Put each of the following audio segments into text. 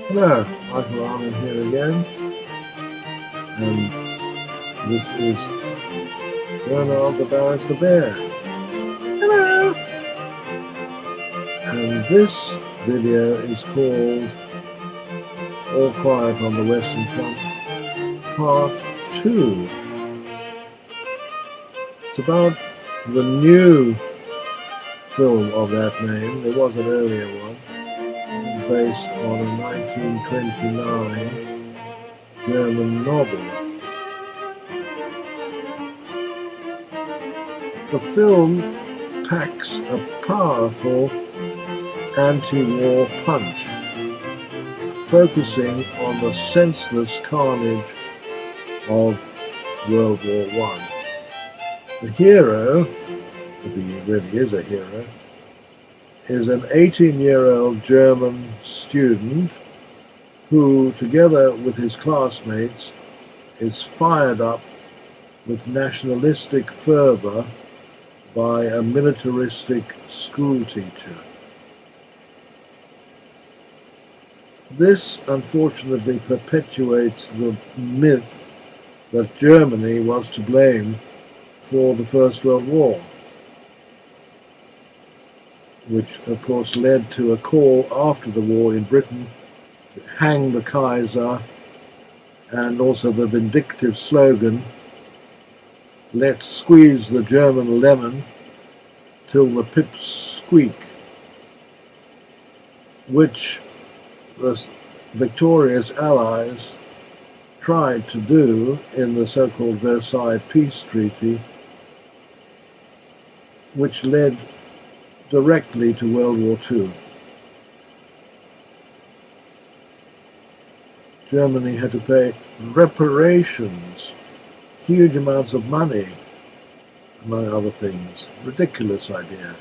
Hello, Michael Armin here again, and this is Bernard the Barrister Bear. Hello! And this video is called All Quiet on the Western Front, Part 2. It's about the new film of that name. There was an earlier one, based on a 1929 German novel. The film packs a powerful anti-war punch, focusing on the senseless carnage of World War I. The hero, if he really is a hero, is an 18-year-old German student who, together with his classmates, is fired up with nationalistic fervour by a militaristic schoolteacher. This, unfortunately, perpetuates the myth that Germany was to blame for the First World War, which of course led to a call after the war in Britain to hang the Kaiser, and also the vindictive slogan, "Let's squeeze the German lemon till the pips squeak," which the victorious Allies tried to do in the so-called Versailles Peace Treaty, which led directly to World War II. Germany had to pay reparations, huge amounts of money, among other things. Ridiculous idea.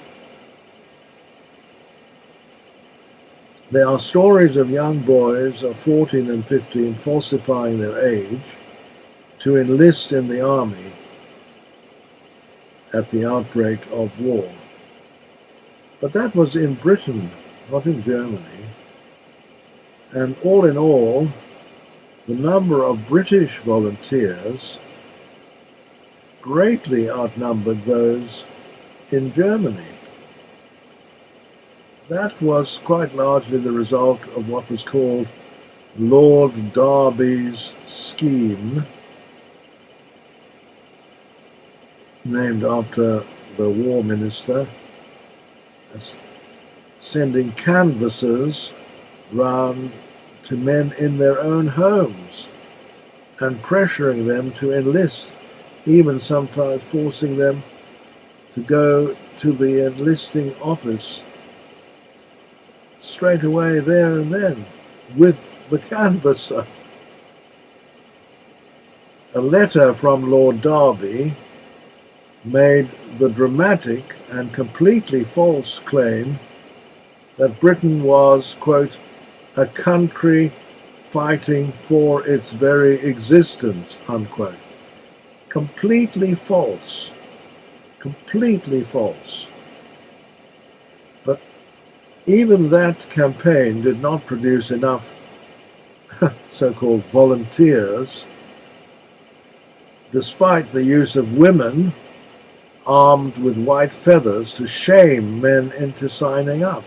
There are stories of young boys of 14 and 15 falsifying their age to enlist in the army at the outbreak of war. But that was in Britain, not in Germany. And all in all, the number of British volunteers greatly outnumbered those in Germany. That was quite largely the result of what was called Lord Derby's scheme, named after the War Minister, sending canvassers round to men in their own homes and pressuring them to enlist, even sometimes forcing them to go to the enlisting office straight away there and then with the canvasser. A letter from Lord Derby made the dramatic and completely false claim that Britain was, quote, a country fighting for its very existence, unquote. Completely false. Completely false. But even that campaign did not produce enough so-called volunteers, despite the use of women armed with white feathers to shame men into signing up.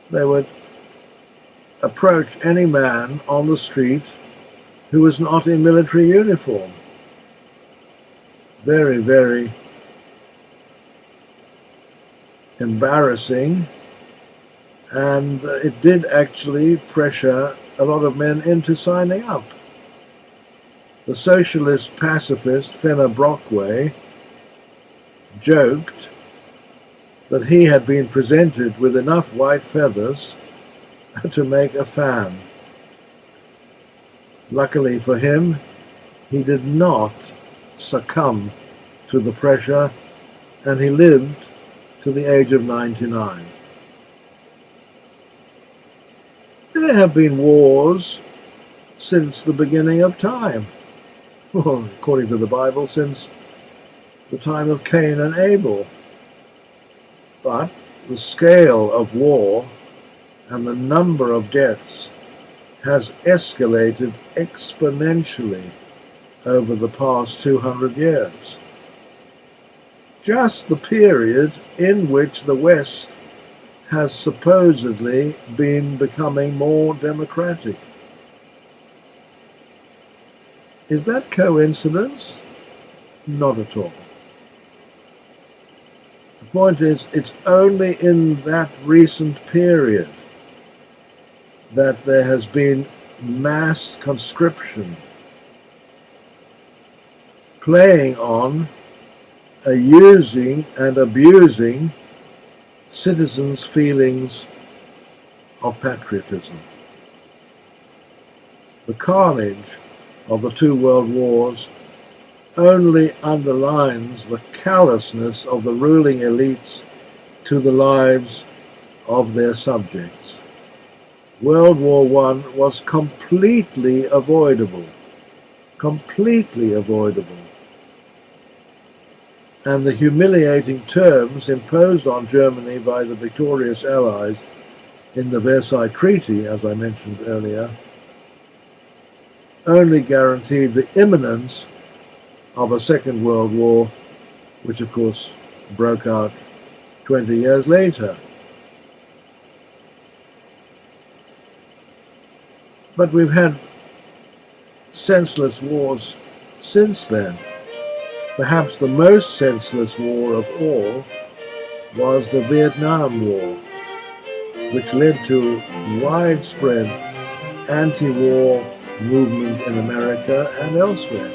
They would approach any man on the street who was not in military uniform. Very, very embarrassing, and it did actually pressure a lot of men into signing up. The socialist pacifist Fenner Brockway joked that he had been presented with enough white feathers to make a fan. Luckily for him, he did not succumb to the pressure, and he lived to the age of 99. There have been wars since the beginning of time. Well, according to the Bible, since the time of Cain and Abel. But the scale of war and the number of deaths has escalated exponentially over the past 200 years. Just the period in which the West has supposedly been becoming more democratic. Is that coincidence? Not at all. The point is, it's only in that recent period that there has been mass conscription playing on using and abusing citizens' feelings of patriotism. The carnage of the two world wars only underlines the callousness of the ruling elites to the lives of their subjects. World War I was completely avoidable. Completely avoidable. And the humiliating terms imposed on Germany by the victorious Allies in the Versailles Treaty, as I mentioned earlier, only guaranteed the imminence of a Second World War, which of course broke out 20 years later. But we've had senseless wars since then. Perhaps the most senseless war of all was the Vietnam War, which led to widespread anti-war movement in America and elsewhere.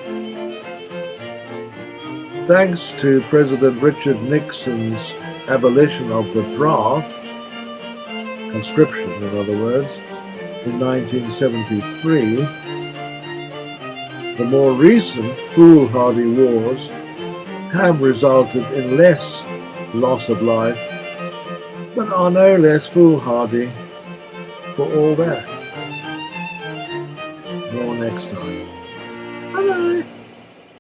Thanks to President Richard Nixon's abolition of the draft, conscription in other words, in 1973, the more recent foolhardy wars have resulted in less loss of life, but are no less foolhardy for all that. More next time. Bye-bye.